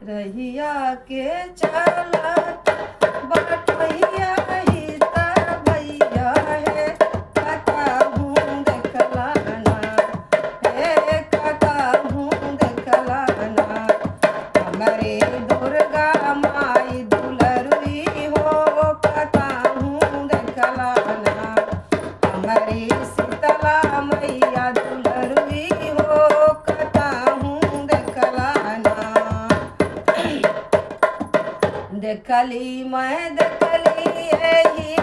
रहिया के चलत बटैया हिता भैया हे कतहूँ देखला ना हे कतहूँ देखला ना हमरे दुर्गा माई दुलरुई हो कतहूँ देखला ना हमरे शीतला मैया दुलरुई हो कतहूँ देखला ना देखली मैं देखली एही